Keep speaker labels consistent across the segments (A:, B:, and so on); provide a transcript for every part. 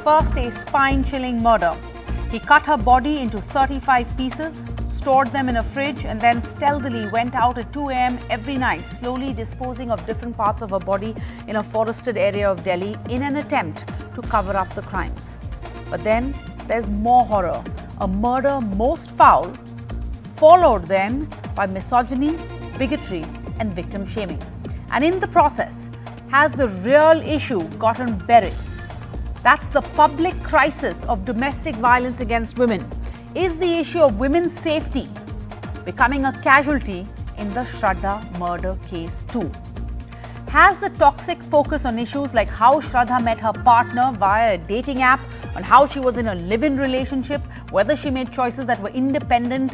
A: First, a spine-chilling murder. He cut her body into 35 pieces, stored them in a fridge, and then stealthily went out at 2 a.m. every night, slowly disposing of different parts of her body in a forested area of Delhi in an attempt to cover up the crimes. But then there's more horror, a murder most foul, followed then by misogyny, bigotry, and victim shaming. And in the process, has the real issue gotten buried? That's the public crisis of domestic violence against women. Is the issue of women's safety becoming a casualty in the Shraddha murder case too? Has the toxic focus on issues like how Shraddha met her partner via a dating app, on how she was in a live-in relationship, whether she made choices that were independent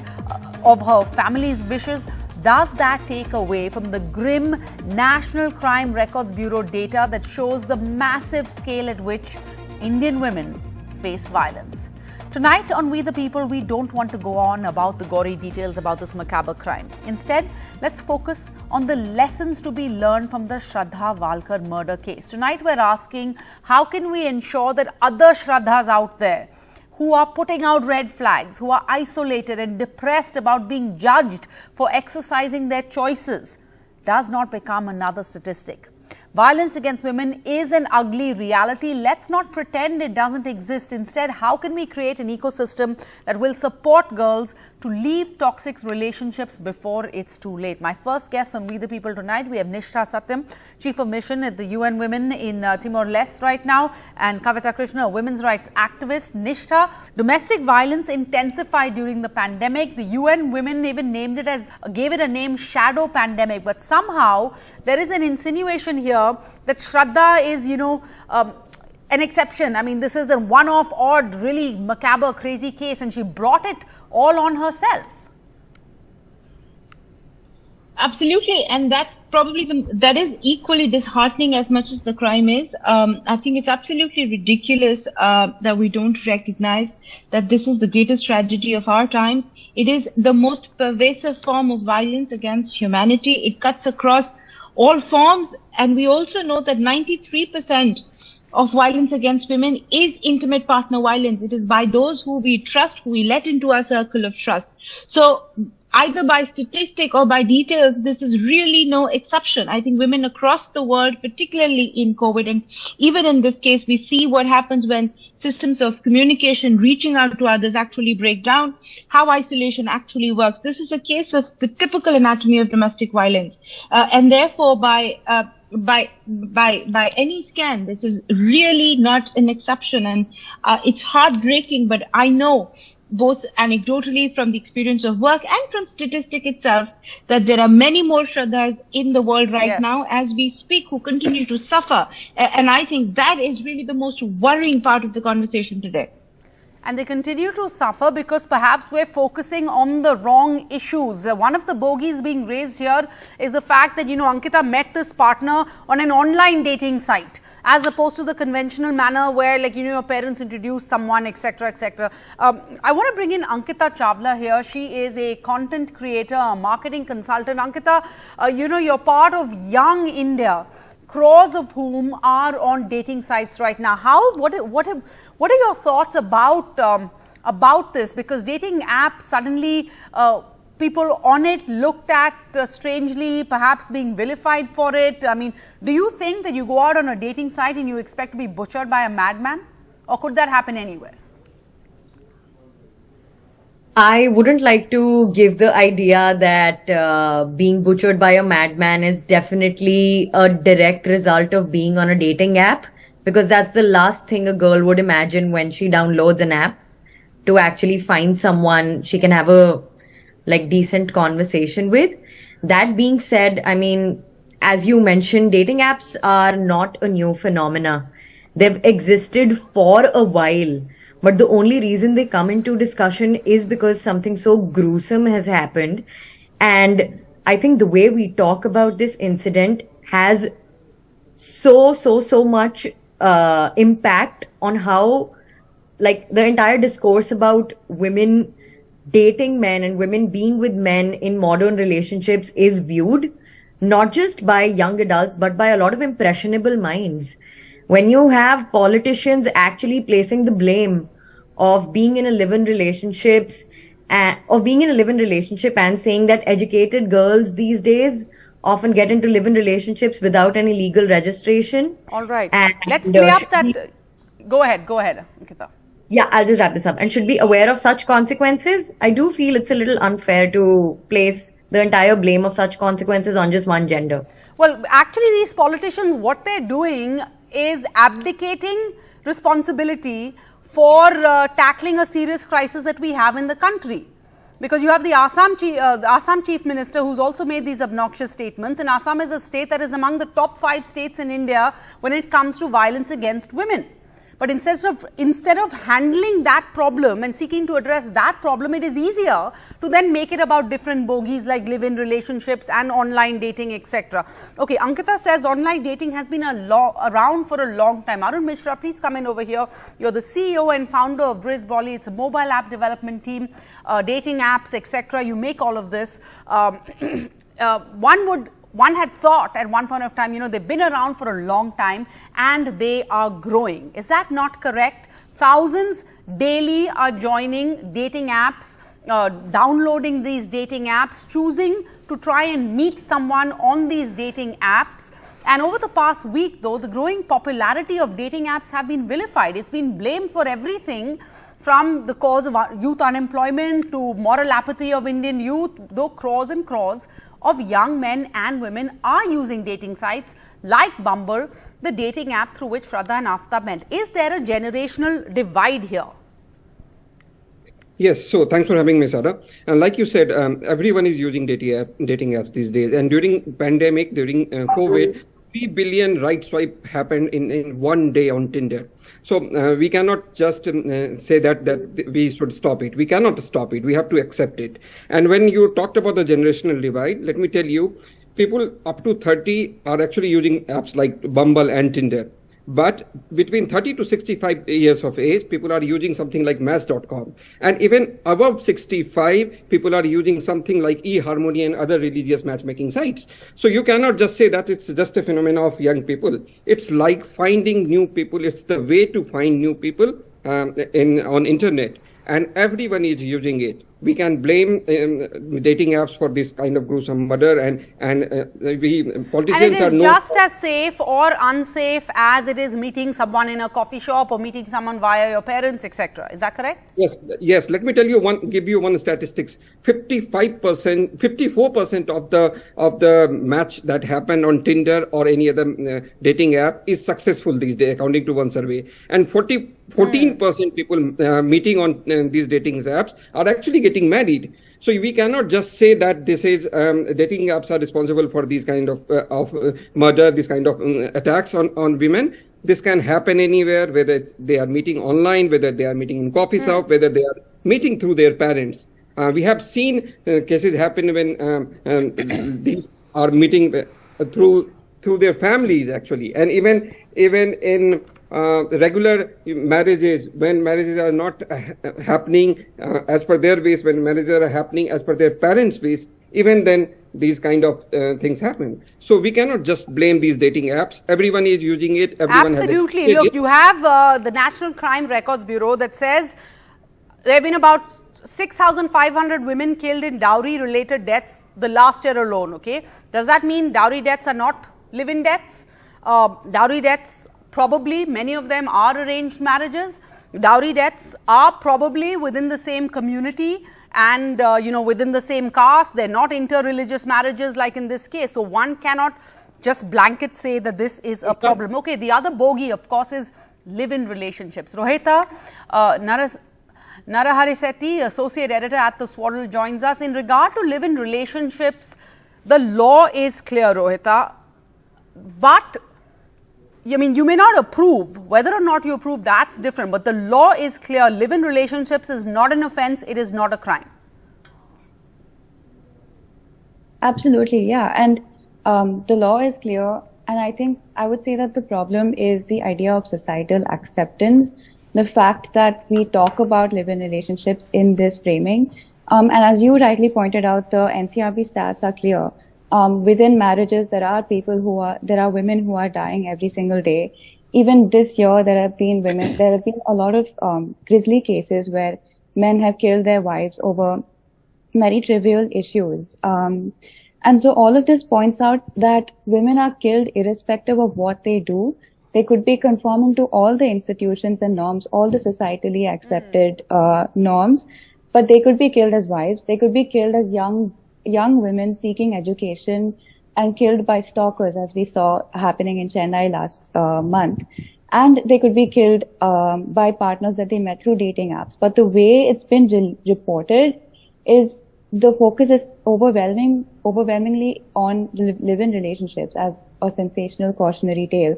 A: of her family's wishes, does that take away from the grim National Crime Records Bureau data that shows the massive scale at which Indian women face violence? Tonight on We the People, we don't want to go on about the gory details about this macabre crime. Instead, let's focus on the lessons to be learned from the Shraddha Walkar murder case. Tonight we're asking, how can we ensure that other Shraddhas out there who are putting out red flags, who are isolated and depressed about being judged for exercising their choices, does not become another statistic? Violence against women is an ugly reality. Let's not pretend it doesn't exist. Instead, how can we create an ecosystem that will support girls to leave toxic relationships before it's too late? My first guest on We the People tonight, we have Nishtha Satyam, Chief of Mission at the UN Women in Timor-Leste right now, and Kavita Krishna, a women's rights activist. Nishtha, domestic violence intensified during the pandemic. The UN Women even gave it a name, shadow pandemic. But somehow there is an insinuation here that Shraddha is, an exception. I mean, this is the one-off, odd, really macabre, crazy case, and she brought it all on herself.
B: Absolutely, and that's probably that is equally disheartening as much as the crime is. I think it's absolutely ridiculous that we don't recognize that this is the greatest tragedy of our times. It is the most pervasive form of violence against humanity. It cuts across all forms, and we also know that 93% of violence against women is intimate partner violence. It is by those who we trust, who we let into our circle of trust. So either by statistic or by details, this is really no exception. I think women across the world, particularly in COVID, and even in this case, we see what happens when systems of communication, reaching out to others actually break down, how isolation actually works. This is a case of the typical anatomy of domestic violence. And therefore, by any scan, this is really not an exception. And it's heartbreaking, but I know both anecdotally from the experience of work and from statistic itself that there are many more Shraddhas in the world right now as we speak who continue to suffer. And I think that is really the most worrying part of the conversation today.
A: And they continue to suffer because perhaps we're focusing on the wrong issues. One of the bogeys being raised here is the fact that, Ankita met this partner on an online dating site, as opposed to the conventional manner where, your parents introduce someone, etc., etc. I want to bring in Ankita Chawla here. She is a content creator, a marketing consultant. Ankita, you're part of young India, crores of whom are on dating sites right now. What are your thoughts about this? Because dating apps suddenly, people on it looked at strangely, perhaps being vilified for it. I mean, do you think that you go out on a dating site and you expect to be butchered by a madman? Or could that happen anywhere?
C: I wouldn't like to give the idea that being butchered by a madman is definitely a direct result of being on a dating app, because that's the last thing a girl would imagine when she downloads an app, to actually find someone she can have a decent conversation with. That being said, I mean, as you mentioned, dating apps are not a new phenomena. They've existed for a while, but the only reason they come into discussion is because something so gruesome has happened. And I think the way we talk about this incident has so much impact on how, the entire discourse about women dating men and women being with men in modern relationships is viewed, not just by young adults, but by a lot of impressionable minds. When you have politicians actually placing the blame of being in a live-in relationships or being in a live-in relationship and saying that educated girls these days often get into live-in relationships without any legal registration.
A: All right.
C: And,
A: Let's play up that. Go ahead, Ankita.
C: Yeah, I'll just wrap this up. And should be aware of such consequences. I do feel it's a little unfair to place the entire blame of such consequences on just one gender.
A: Well, actually, these politicians, what they're doing is abdicating responsibility for tackling a serious crisis that we have in the country. Because you have the Assam Chief Minister who's also made these obnoxious statements, and Assam is a state that is among the top 5 states in India when it comes to violence against women. But instead of handling that problem and seeking to address that problem, it is easier to then make it about different bogies like live-in relationships and online dating, etc. Okay, Ankita says online dating has been around for a long time. Arun Mishra, please come in over here. You're the CEO and founder of Grislier. It's a mobile app development team, dating apps, etc. You make all of this. One had thought at one point of time, they've been around for a long time and they are growing. Is that not correct? Thousands daily are joining dating apps, downloading these dating apps, choosing to try and meet someone on these dating apps. And over the past week, though, the growing popularity of dating apps have been vilified. It's been blamed for everything from the cause of youth unemployment to moral apathy of Indian youth, though crores and crores of young men and women are using dating sites like Bumble, the dating app through which Shraddha and Aftab met. Is there a generational divide here?
D: Yes, so thanks for having me, Shraddha. And like you said, everyone is using dating apps these days. And during pandemic, during COVID, 3 billion right swipe happened in one day on Tinder. So we cannot just say that we should stop it. We cannot stop it. We have to accept it. And when you talked about the generational divide, let me tell you, people up to 30 are actually using apps like Bumble and Tinder. But between 30 to 65 years of age, people are using something like Match.com. And even above 65, people are using something like eHarmony and other religious matchmaking sites. So you cannot just say that it's just a phenomenon of young people. It's like finding new people. It's the way to find new people on internet. And everyone is using it. We can blame dating apps for this kind of gruesome murder, and politicians
A: and it is just as safe or unsafe as it is meeting someone in a coffee shop or meeting someone via your parents, etc. Is that correct?
D: Yes. Let me tell you give you one statistics. 54% of the match that happened on Tinder or any other dating app is successful these days, according to one survey, and 14% people meeting on these dating apps are actually getting married. So we cannot just say that this is dating apps are responsible for these kind of murder, this kind of attacks on women. This can happen anywhere, whether they are meeting online, whether they are meeting in coffee shop, whether they are meeting through their parents. We have seen cases happen when these are meeting through their families actually, and even in regular marriages, when marriages are not happening as per their ways, when marriages are happening as per their parents' ways, even then these kind of things happen. So we cannot just blame these dating apps. Everyone is using it. Everyone
A: Absolutely. Look, you have the National Crime Records Bureau that says there have been about 6,500 women killed in dowry-related deaths the last year alone. Okay, does that mean dowry deaths are not live-in deaths? Dowry deaths, probably many of them are arranged marriages. Dowry deaths are probably within the same community and within the same caste. They're not inter-religious marriages like in this case. So one cannot just blanket say that this is a problem. Okay, the other bogey, of course, is live-in relationships. Rohita Naraharisetti, associate editor at the Swaddle, joins us. In regard to live-in relationships, the law is clear, Rohita, but I mean, you may not approve. Whether or not you approve, that's different. But the law is clear. Live-in relationships is not an offense. It is not a crime.
E: Absolutely, yeah. And the law is clear. And I think I would say that the problem is the idea of societal acceptance. The fact that we talk about live-in relationships in this framing. And as you rightly pointed out, the NCRB stats are clear. Within marriages, there are women who are dying every single day. even this year, there have been a lot of grisly cases where men have killed their wives over very trivial issues. And so all of this points out that women are killed irrespective of what they do. They could be conforming to all the institutions and norms, all the societally accepted norms, but they could be killed as wives. They could be killed as young women seeking education and killed by stalkers, as we saw happening in Chennai last month. And they could be killed by partners that they met through dating apps. But the way it's been reported is the focus is overwhelmingly on live-in relationships as a sensational cautionary tale.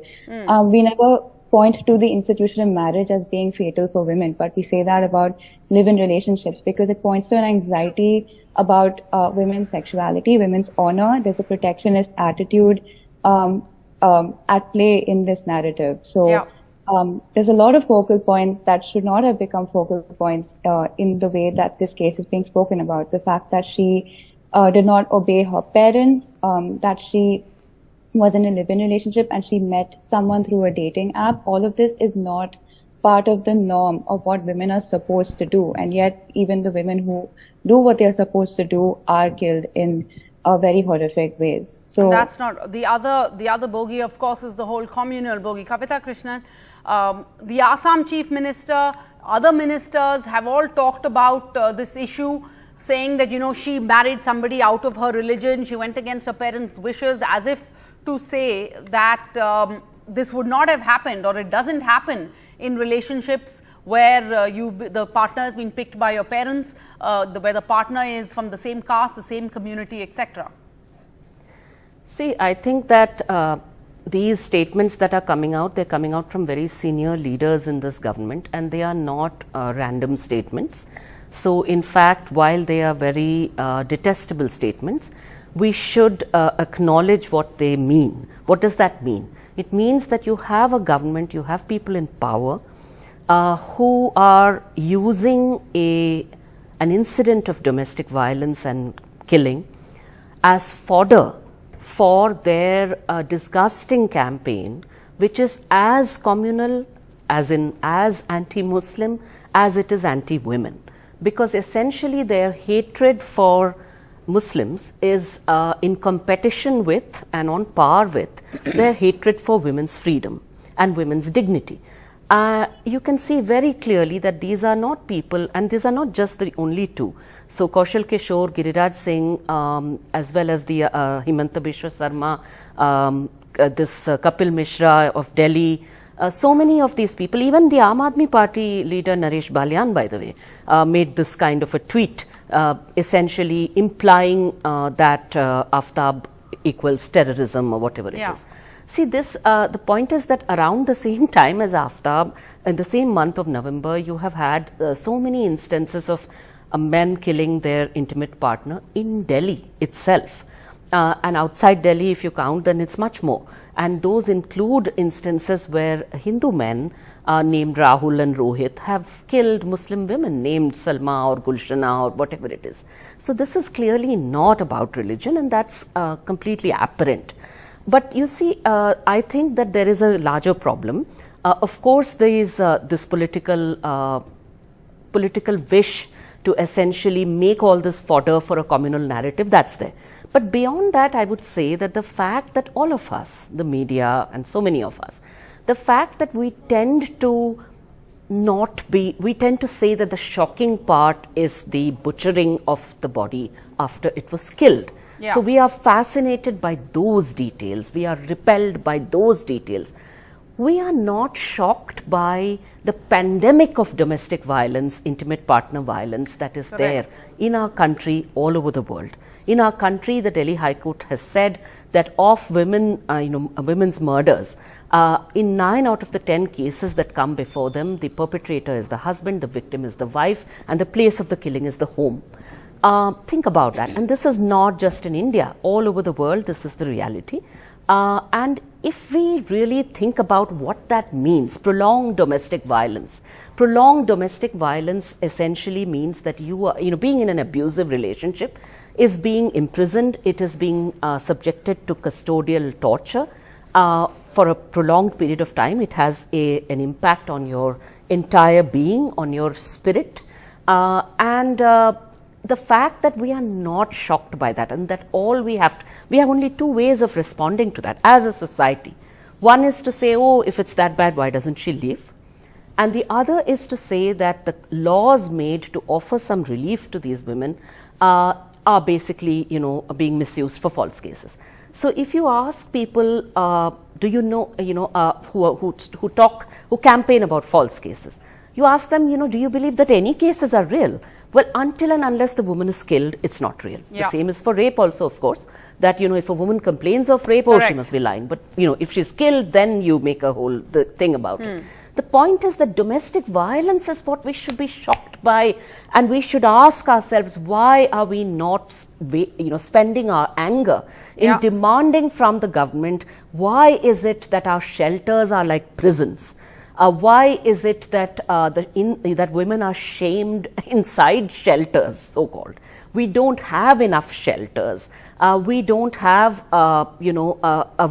E: We never point to the institution of marriage as being fatal for women, but we say that about live-in relationships because it points to an anxiety about women's sexuality, women's honor. There's a protectionist attitude at play in this narrative. So there's a lot of focal points that should not have become focal points in the way that this case is being spoken about. The fact that she did not obey her parents, that she was in a live-in relationship and she met someone through a dating app. All of this is not part of the norm of what women are supposed to do. And yet even the women who do what they're supposed to do are killed in very horrific ways. So
A: and that's not the other bogey, of course, is the whole communal bogey. Kavita Krishnan, the Assam Chief Minister, other ministers have all talked about this issue, saying that, you know, she married somebody out of her religion, she went against her parents' wishes, as if to say that this would not have happened, or it doesn't happen in relationships where the partner has been picked by your parents, where the partner is from the same caste, the same community, etc.
F: See, I think that these statements that are coming out, they're coming out from very senior leaders in this government, and they are not random statements. So in fact, while they are very detestable statements, we should acknowledge what they mean. What does that mean? It means that you have a government, you have people in power who are using an incident of domestic violence and killing as fodder for their disgusting campaign, which is as communal, as anti-Muslim, as it is anti-women. Because essentially their hatred for Muslims is in competition with and on par with their hatred for women's freedom and women's dignity. You can see very clearly that these are not people, and these are not just the only two. So Kaushal Kishore, Giriraj Singh, as well as the Himanta Bishwa Sarma, this Kapil Mishra of Delhi, so many of these people, even the Aam Aadmi Party leader Naresh Balyan, by the way, made this kind of a tweet, essentially implying that Aftab equals terrorism or whatever it is. See, this the point is that around the same time as Aftab, in the same month of November, you have had so many instances of men killing their intimate partner in Delhi itself. And outside Delhi, if you count, then it's much more. And those include instances where Hindu men named Rahul and Rohit have killed Muslim women named Salma or Gulshana or whatever it is. So this is clearly not about religion, and that's completely apparent. But you see, I think that there is a larger problem. Of course, there is this political wish to essentially make all this fodder for a communal narrative, that's there. But beyond that, I would say that the fact that all of us, the media and so many of us, the fact that we tend to say that the shocking part is the butchering of the body after it was killed. So we are fascinated by those details, we are repelled by those details. We are not shocked by the pandemic of domestic violence, intimate partner violence that is there in our country all over the world. In our country, the Delhi High Court has said that of women, women's murders, in 9 out of the 10 cases that come before them, the perpetrator is the husband, the victim is the wife, and the place of the killing is the home. Think about that. And this is not just in India. All over the world, this is the reality. And if we really think about what that means, prolonged domestic violence essentially means that you are, being in an abusive relationship is being imprisoned, it is being subjected to custodial torture, for a prolonged period of time, it has an impact on your entire being, on your spirit, and the fact that we are not shocked by that, and that we have only two ways of responding to that as a society. One is to say, oh, if it's that bad, why doesn't she leave? And the other is to say that the laws made to offer some relief to these women are basically, being misused for false cases. So if you ask people, do you know, who campaign about false cases, you ask them, do you believe that any cases are real? Well, until and unless the woman is killed, it's not real. Yeah. The same is for rape also, of course, that, if a woman complains of rape, oh, she must be lying. But, if she's killed, then you make a whole thing about it. The point is that domestic violence is what we should be shocked by, and we should ask ourselves, why are we not, spending our anger in demanding from the government? Why is it that our shelters are like prisons? Why is it that that women are shamed inside shelters, so-called? We don't have enough shelters. We don't have, a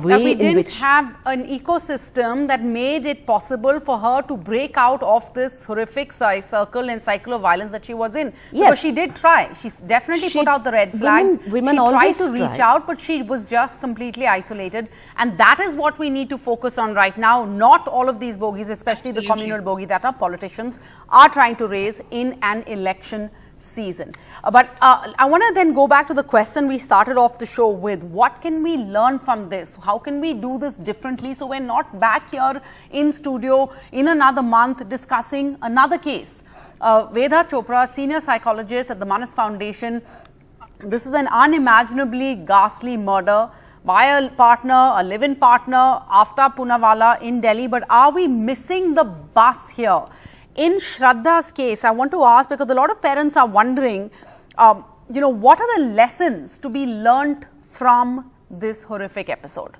F: way
A: we
F: in
A: didn't
F: which
A: have an ecosystem that made it possible for her to break out of this horrific circle and cycle of violence that she was in.
F: Yes.
A: Because she did try. She definitely put out the red flags.
F: Women
A: she tried
F: always
A: to reach
F: try.
A: out, but she was just completely isolated. And that is what we need to focus on right now. Not all of these bogies, especially the communal bogie that our politicians are trying to raise in an election season. But I want to then go back to the question we started off the show with. What can we learn from this? How can we do this differently so we're not back here in studio in another month discussing another case? Veda Chopra, senior psychologist at the Manas Foundation. This is an unimaginably ghastly murder by a partner, a live-in partner, Aftab Poonawalla in Delhi. But are we missing the bus here? In Shraddha's case, I want to ask, because a lot of parents are wondering, what are the lessons to be learnt from this horrific episode?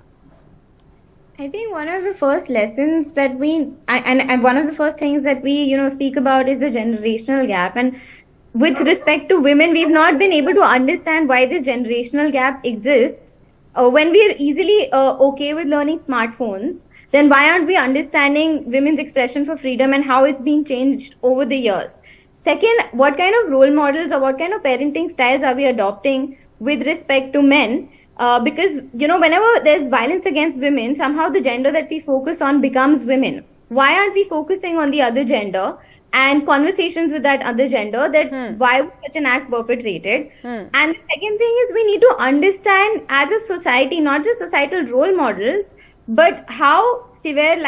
G: I think one of the first lessons that and one of the first things that we, speak about is the generational gap. And with respect to women, we've not been able to understand why this generational gap exists. When we are easily okay with learning smartphones, then why aren't we understanding women's expression for freedom and how it's been changed over the years? Second, what kind of role models or what kind of parenting styles are we adopting with respect to men? Because, whenever there's violence against women, somehow the gender that we focus on becomes women. Why aren't we focusing on the other gender and conversations with that other gender, that why was such an act perpetrated? And the second thing is, we need to understand as a society, not just societal role models, but how severe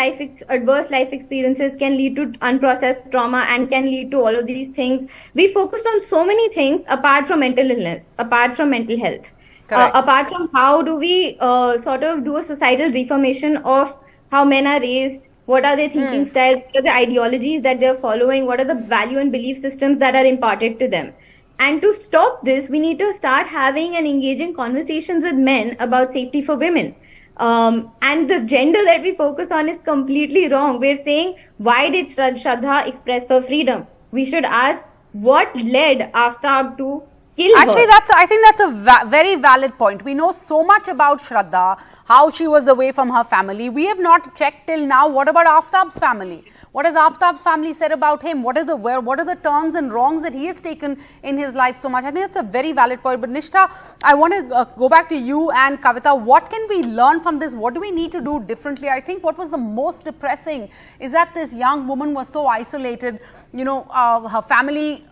G: adverse life experiences can lead to unprocessed trauma and can lead to all of these things. We focused on so many things apart from mental illness, apart from mental health, apart from how do we sort of do a societal reformation of how men are raised, what are their thinking styles, what are the ideologies that they're following, what are the value and belief systems that are imparted to them. And to stop this, we need to start having and engaging conversations with men about safety for women. And the gender that we focus on is completely wrong. We're saying, why did Shraddha express her freedom? We should ask, what led Aftab to kill her?
A: Actually, I think that's a very valid point. We know so much about Shraddha, how she was away from her family. We have not checked till now. What about Aftab's family? What has Aftab's family said about him? What are the turns and wrongs that he has taken in his life so much? I think that's a very valid point. But Nishtha, I want to go back to you and Kavita. What can we learn from this? What do we need to do differently? I think what was the most depressing is that this young woman was so isolated. Her family,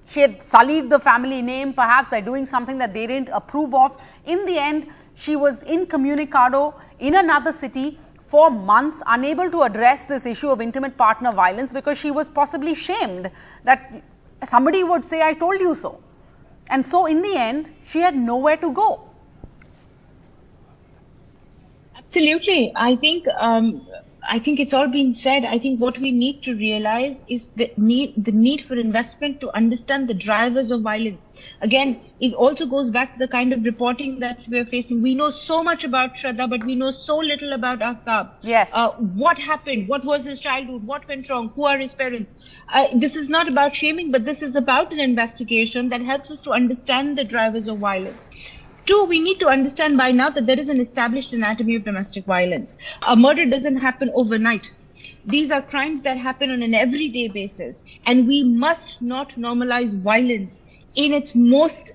A: she had sullied the family name perhaps by doing something that they didn't approve of. In the end, she was incommunicado in another city for months, unable to address this issue of intimate partner violence because she was possibly shamed that somebody would say, I told you so. And so in the end, she had nowhere to go.
B: Absolutely. I think it's all been said. I think what we need to realize is the need for investment to understand the drivers of violence. Again, it also goes back to the kind of reporting that we're facing. We know so much about Shraddha, but we know so little about Aftab.
A: Yes.
B: What happened? What was his childhood? What went wrong? Who are his parents? This is not about shaming, but this is about an investigation that helps us to understand the drivers of violence. Two, we need to understand by now that there is an established anatomy of domestic violence. A murder doesn't happen overnight. These are crimes that happen on an everyday basis, and we must not normalize violence in its most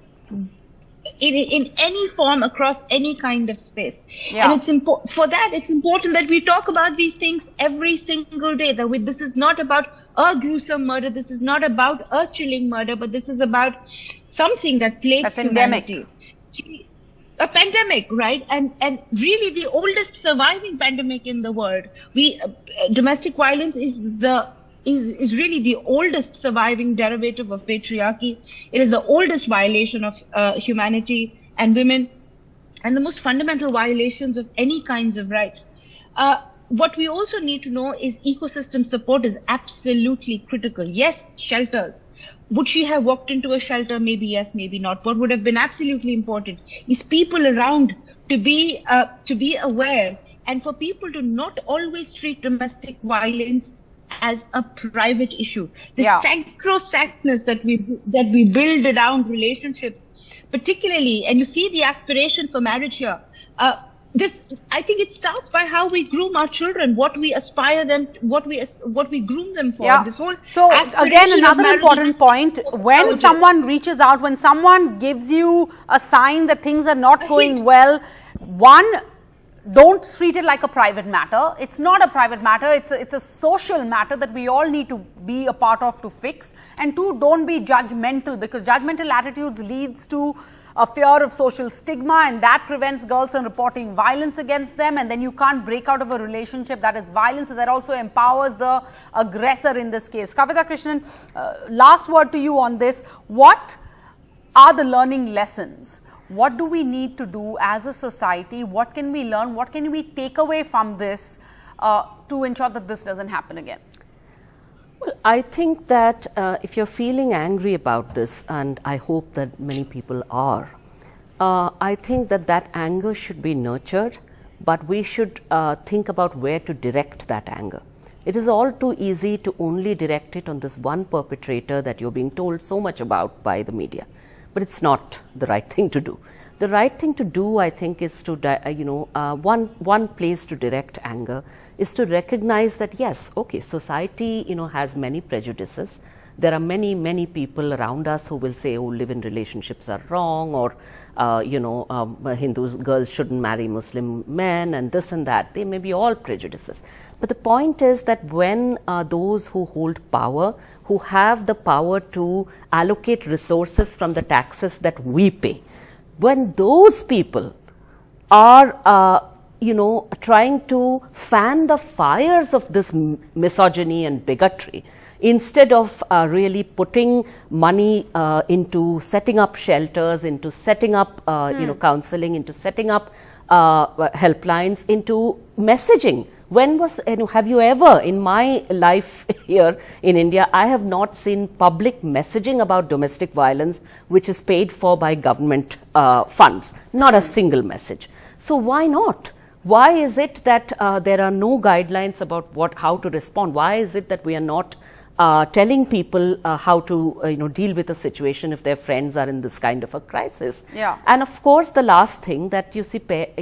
B: in any form across any kind of space. And it's for that it's important that we talk about these things every single day. That this is not about a gruesome murder, this is not about a chilling murder, but this is about something that plagues humanity. A pandemic, right? And really the oldest surviving pandemic in the world. Domestic violence is really the oldest surviving derivative of patriarchy. It is the oldest violation of humanity and women, and the most fundamental violations of any kinds of rights. What we also need to know is ecosystem support is absolutely critical. Yes, shelters. Would she have walked into a shelter? Maybe yes, maybe not. What would have been absolutely important is people around to be aware, and for people to not always treat domestic violence as a private issue. The sacrosanctness that we build around relationships, particularly, and you see the aspiration for marriage here. I think it starts by how we groom our children, what we aspire them, what we groom them for.
A: Yeah. So again, another important point: when someone reaches out, when someone gives you a sign that things are not going well, one, don't treat it like a private matter. It's not a private matter. It's a social matter that we all need to be a part of to fix. And two, don't be judgmental, because judgmental attitudes leads to a fear of social stigma, and that prevents girls from reporting violence against them, and then you can't break out of a relationship that is violence, that also empowers the aggressor in this case. Kavita Krishnan, last word to you on this. What are the learning lessons? What do we need to do as a society? What can we learn? What can we take away from this to ensure that this doesn't happen again?
F: Well, I think that if you're feeling angry about this, and I hope that many people are, I think that anger should be nurtured, but we should think about where to direct that anger. It is all too easy to only direct it on this one perpetrator that you're being told so much about by the media. But it's not the right thing to do. The right thing to do, I think, is to, one place to direct anger is to recognize that, yes, okay, society, has many prejudices. There are many people around us who will say, oh, live-in relationships are wrong, or, Hindus, girls shouldn't marry Muslim men, and this and that. They may be all prejudices. But the point is that when those who hold power, who have the power to allocate resources from the taxes that we pay, when those people are, trying to fan the fires of this misogyny and bigotry, instead of really putting money into setting up shelters, into setting up, counseling, into setting up helplines, into messaging. Have you ever, in my life here in India, I have not seen public messaging about domestic violence which is paid for by government funds. Not a single message. So why not? Why is it that there are no guidelines about how to respond? Why is it that we are not telling people how to deal with a situation if their friends are in this kind of a crisis?
A: Yeah.
F: And of course, the last thing that you see, that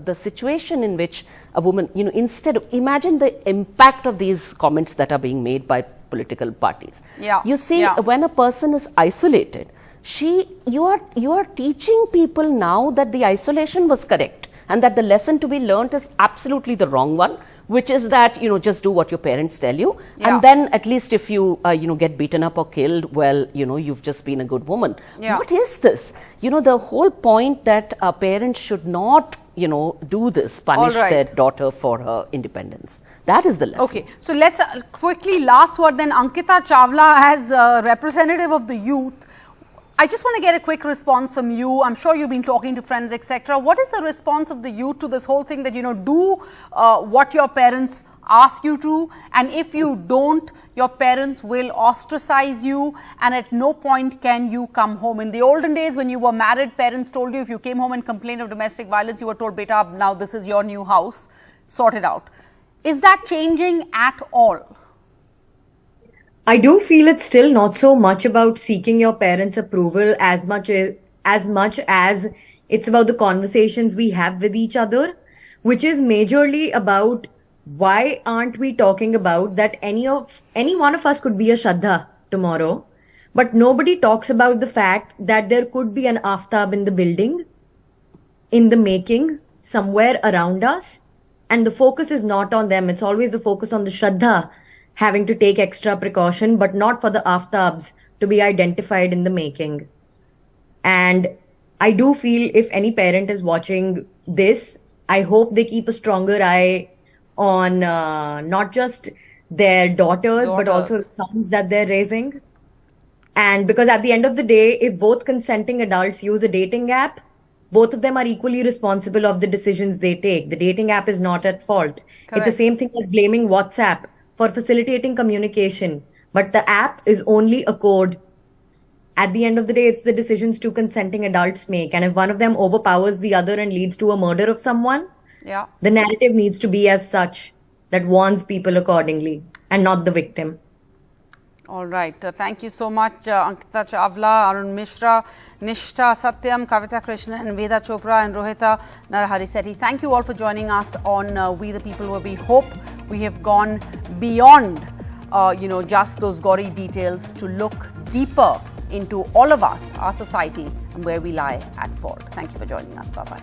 F: the situation in which a woman, instead of, imagine the impact of these comments that are being made by political parties.
A: Yeah.
F: You see, when a person is isolated, you are teaching people now that the isolation was correct, and that the lesson to be learnt is absolutely the wrong one, which is that, just do what your parents tell you. And then at least if you, get beaten up or killed, well, you've just been a good woman.
A: Yeah.
F: What is this? The whole point that parents should not, do this, punish their daughter for her independence. That is the lesson.
A: Okay. So let's quickly, last word then, Ankita Chawla, as representative of the youth. I just want to get a quick response from you. I'm sure you've been talking to friends, etc. What is the response of the youth to this whole thing that, do what your parents ask you to, and if you don't, your parents will ostracize you, and at no point can you come home. In the olden days, when you were married, parents told you if you came home and complained of domestic violence, you were told, beta, now this is your new house, sort it out. Is that changing at all?
C: I do feel it's still not so much about seeking your parents' approval as much as much as it's about the conversations we have with each other, which is majorly about why aren't we talking about that any one of us could be a Shraddha tomorrow, but nobody talks about the fact that there could be an Aftab in the building, in the making, somewhere around us, and the focus is not on them. It's always the focus on the Shraddha having to take extra precaution, but not for the Aftabs to be identified in the making. And I do feel if any parent is watching this, I hope they keep a stronger eye on not just their daughters, but also the sons that they're raising. And because at the end of the day, if both consenting adults use a dating app, both of them are equally responsible of the decisions they take. The dating app is not at fault. Correct. It's the same thing as blaming WhatsApp for facilitating communication. But the app is only a code. At the end of the day, it's the decisions two consenting adults make. And if one of them overpowers the other and leads to a murder of someone, the narrative needs to be as such that warns people accordingly and not the victim.
A: All right. Thank you so much, Ankita Chawla, Arun Mishra, Nishtha Satyam, Kavita Krishnan, and Veda Chopra, and Rohita Narahari Sethi. Thank you all for joining us on We the People, where we hope we have gone beyond, just those gory details to look deeper into all of us, our society, and where we lie at fault. Thank you for joining us. Bye-bye.